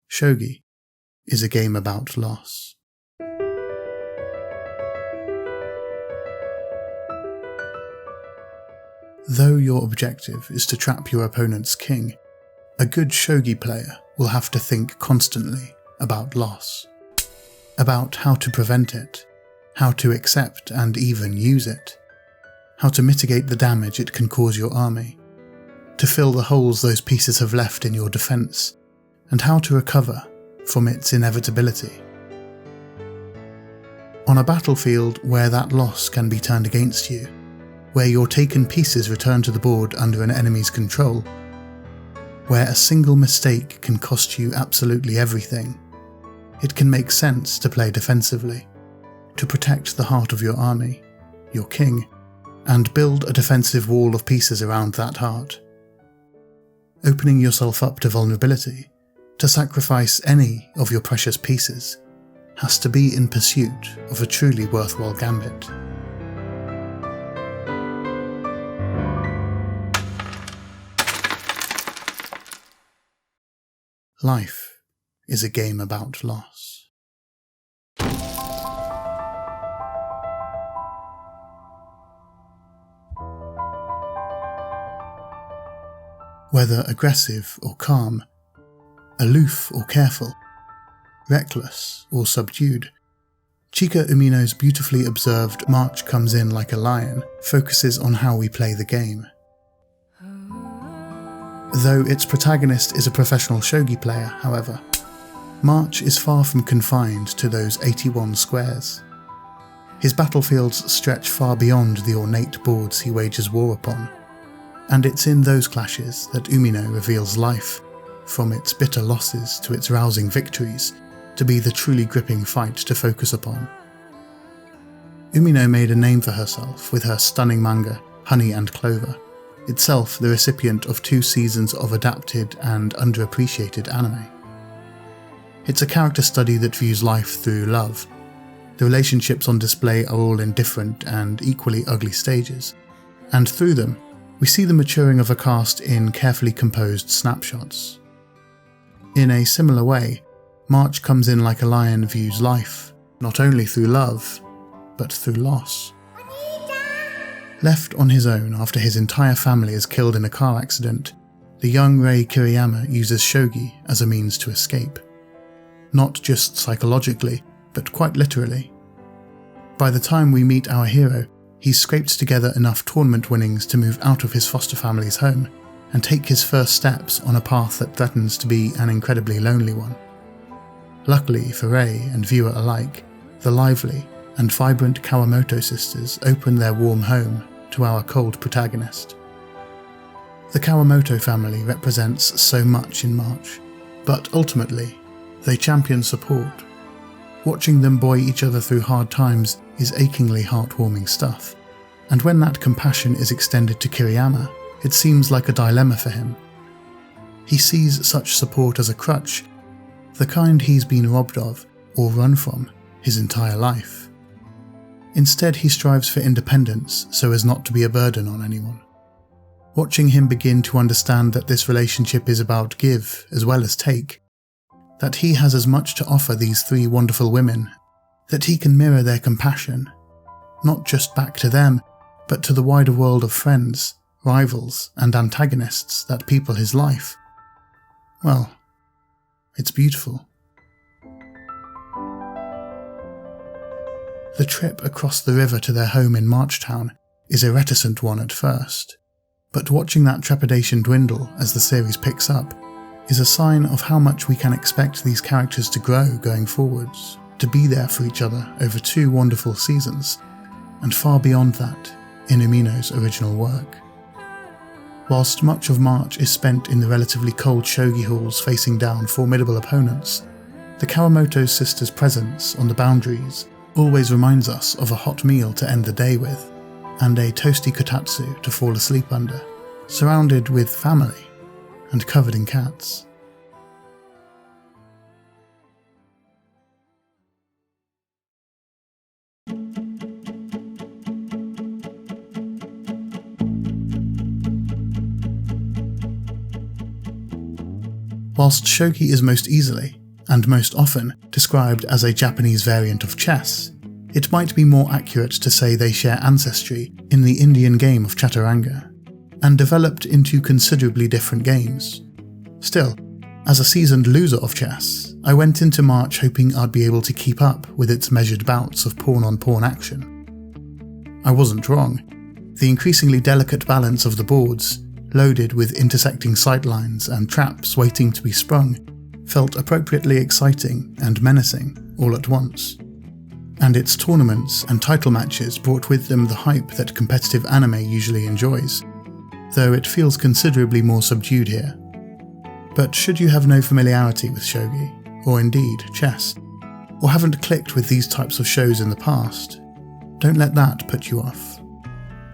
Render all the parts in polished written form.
Shogi is a game about loss. Though your objective is to trap your opponent's king, a good shogi player will have to think constantly about loss, about how to prevent it, how to accept and even use it, how to mitigate the damage it can cause your army, to fill the holes those pieces have left in your defence, and how to recover from its inevitability. On a battlefield where that loss can be turned against you, where your taken pieces return to the board under an enemy's control, where a single mistake can cost you absolutely everything, it can make sense to play defensively, to protect the heart of your army, your king, and build a defensive wall of pieces around that heart. Opening yourself up to vulnerability, to sacrifice any of your precious pieces, has to be in pursuit of a truly worthwhile gambit. Life is a game about loss. Whether aggressive or calm, aloof or careful, reckless or subdued, Chika Umino's beautifully observed March Comes In Like a Lion focuses on how we play the game. Though its protagonist is a professional shogi player, however, March is far from confined to those 81 squares. His battlefields stretch far beyond the ornate boards he wages war upon, and it's in those clashes that Umino reveals life, from its bitter losses to its rousing victories, to be the truly gripping fight to focus upon. Umino made a name for herself with her stunning manga, Honey and Clover, itself the recipient of 2 seasons of adapted and underappreciated anime. It's a character study that views life through love. The relationships on display are all in different and equally ugly stages, and through them, we see the maturing of a cast in carefully composed snapshots. In a similar way, March Comes In Like a Lion views life, not only through love, but through loss. Left on his own after his entire family is killed in a car accident, the young Rei Kiriyama uses shogi as a means to escape. Not just psychologically, but quite literally. By the time we meet our hero, he's scraped together enough tournament winnings to move out of his foster family's home and take his first steps on a path that threatens to be an incredibly lonely one. Luckily for Rei and viewer alike, the lively and vibrant Kawamoto sisters open their warm home to our cold protagonist. The Kawamoto family represents so much in March, but ultimately, they champion support. Watching them buoy each other through hard times is achingly heartwarming stuff, and when that compassion is extended to Kiriyama, it seems like a dilemma for him. He sees such support as a crutch, the kind he's been robbed of or run from his entire life. Instead, he strives for independence so as not to be a burden on anyone. Watching him begin to understand that this relationship is about give as well as take, that he has as much to offer these 3 wonderful women, that he can mirror their compassion, not just back to them, but to the wider world of friends, rivals, and antagonists that people his life. Well, it's beautiful. The trip across the river to their home in Marchtown is a reticent one at first, but watching that trepidation dwindle as the series picks up is a sign of how much we can expect these characters to grow going forwards, to be there for each other over 2 wonderful seasons, and far beyond that in Umino's original work. Whilst much of March is spent in the relatively cold shogi halls facing down formidable opponents, the Kawamoto sisters' presence on the boundaries always reminds us of a hot meal to end the day with, and a toasty kotatsu to fall asleep under, surrounded with family and covered in cats. Whilst shogi is most easily, and most often, described as a Japanese variant of chess, it might be more accurate to say they share ancestry in the Indian game of Chaturanga, and developed into considerably different games. Still, as a seasoned loser of chess, I went into March hoping I'd be able to keep up with its measured bouts of pawn-on-pawn action. I wasn't wrong. The increasingly delicate balance of the boards, loaded with intersecting sightlines and traps waiting to be sprung, felt appropriately exciting and menacing all at once. And its tournaments and title matches brought with them the hype that competitive anime usually enjoys, though it feels considerably more subdued here. But should you have no familiarity with shogi, or indeed chess, or haven't clicked with these types of shows in the past, don't let that put you off.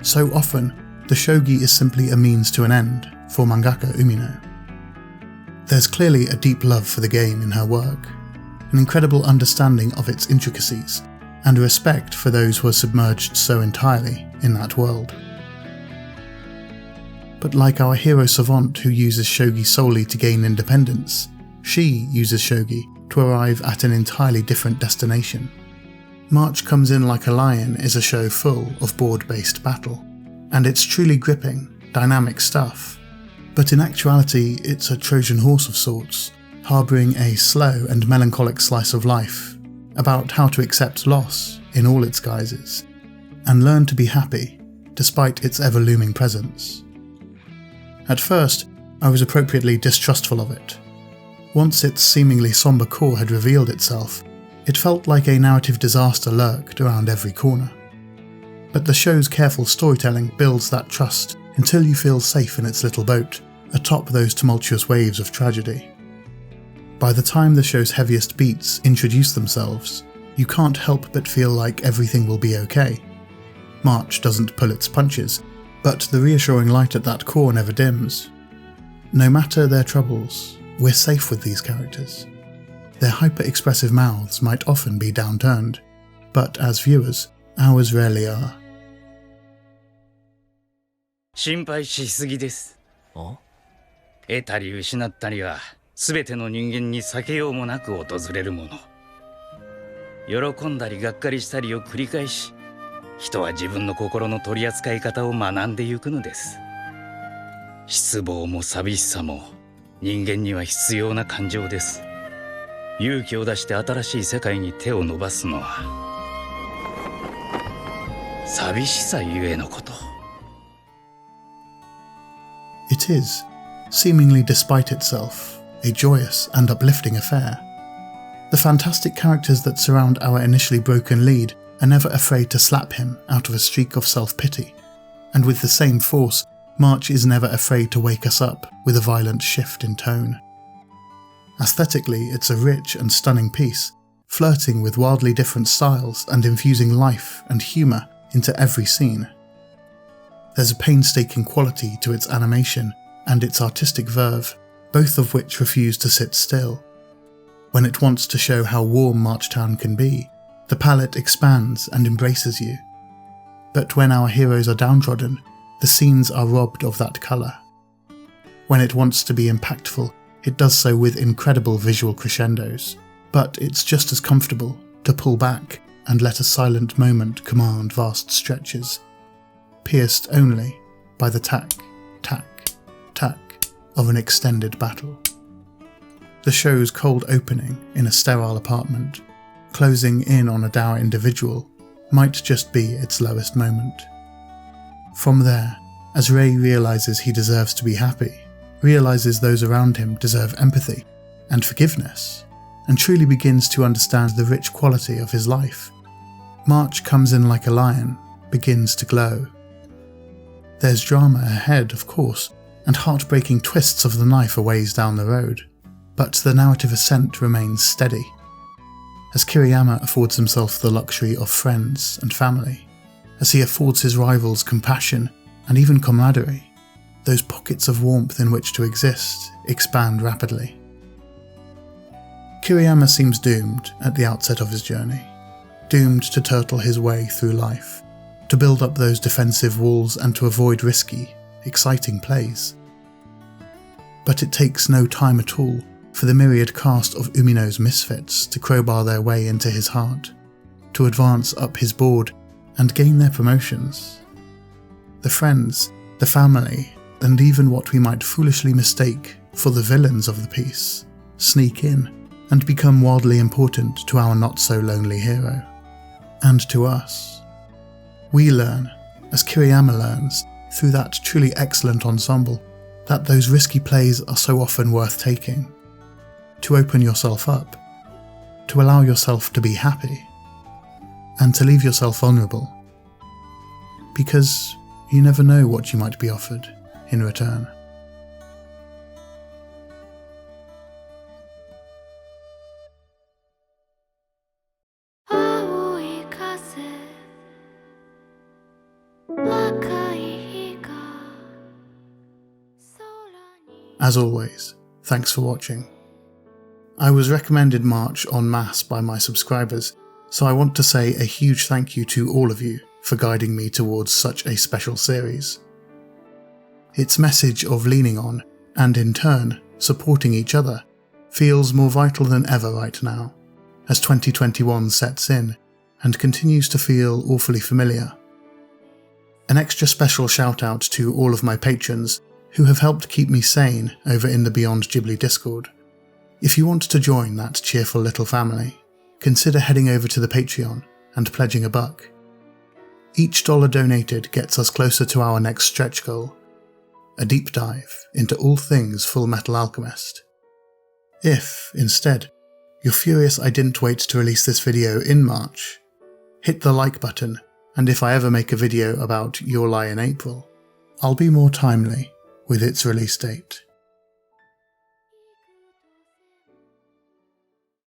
So often, the shogi is simply a means to an end for mangaka Umino. There's clearly a deep love for the game in her work, an incredible understanding of its intricacies, and a respect for those who are submerged so entirely in that world. But like our hero savant who uses shogi solely to gain independence, she uses shogi to arrive at an entirely different destination. March Comes In Like a Lion is a show full of board-based battle, and it's truly gripping, dynamic stuff. But in actuality, it's a Trojan horse of sorts, harbouring a slow and melancholic slice of life, about how to accept loss in all its guises, and learn to be happy, despite its ever-looming presence. At first, I was appropriately distrustful of it. Once its seemingly sombre core had revealed itself, it felt like a narrative disaster lurked around every corner. But the show's careful storytelling builds that trust until you feel safe in its little boat, atop those tumultuous waves of tragedy. By the time the show's heaviest beats introduce themselves, you can't help but feel like everything will be okay. March doesn't pull its punches, but the reassuring light at that core never dims. No matter their troubles, we're safe with these characters. Their hyper-expressive mouths might often be downturned, but as viewers, ours rarely are. 心配しすぎです。得たり失ったりは全ての人間に避けようもなく訪れるもの。喜んだりがっかりしたりを繰り返し、人は自分の心の取り扱い方を学んでゆくのです。失望も寂しさも人間には必要な感情です。勇気を出して新しい世界に手を伸ばすのは寂しさゆえのこと。It is, seemingly despite itself, a joyous and uplifting affair. The fantastic characters that surround our initially broken lead are never afraid to slap him out of a streak of self-pity, and with the same force, March is never afraid to wake us up with a violent shift in tone. Aesthetically, it's a rich and stunning piece, flirting with wildly different styles and infusing life and humour into every scene. There's a painstaking quality to its animation and its artistic verve, both of which refuse to sit still. When it wants to show how warm Marchtown can be, the palette expands and embraces you. But when our heroes are downtrodden, the scenes are robbed of that colour. When it wants to be impactful, it does so with incredible visual crescendos, but it's just as comfortable to pull back and let a silent moment command vast stretches, pierced only by the tack, tack, tack of an extended battle. The show's cold opening in a sterile apartment, closing in on a dour individual, might just be its lowest moment. From there, as Rei realises he deserves to be happy, realises those around him deserve empathy and forgiveness, and truly begins to understand the rich quality of his life, March Comes In Like a Lion begins to glow. There's drama ahead, of course, and heartbreaking twists of the knife a ways down the road, but the narrative ascent remains steady, as Kiriyama affords himself the luxury of friends and family, as he affords his rivals compassion and even camaraderie. Those pockets of warmth in which to exist expand rapidly. Kiriyama seems doomed at the outset of his journey, doomed to turtle his way through life, to build up those defensive walls and to avoid risky, exciting plays. But it takes no time at all for the myriad cast of Umino's misfits to crowbar their way into his heart, to advance up his board and gain their promotions. The friends, the family, and even what we might foolishly mistake for the villains of the piece sneak in and become wildly important to our not-so-lonely hero. And to us. We learn, as Kiriyama learns, through that truly excellent ensemble, that those risky plays are so often worth taking. To open yourself up, to allow yourself to be happy, and to leave yourself vulnerable. Because you never know what you might be offered in return. As always, thanks for watching. I was recommended March en masse by my subscribers, so I want to say a huge thank you to all of you for guiding me towards such a special series. Its message of leaning on, and in turn, supporting each other, feels more vital than ever right now, as 2021 sets in and continues to feel awfully familiar. An extra special shout out to all of my patrons who have helped keep me sane over in the Beyond Ghibli Discord. If you want to join that cheerful little family, consider heading over to the Patreon and pledging $1. Each dollar donated gets us closer to our next stretch goal, a deep dive into all things Full Metal Alchemist. If, instead, you're furious I didn't wait to release this video in March, hit the like button, and if I ever make a video about Your Lie in April, I'll be more timely with its release date.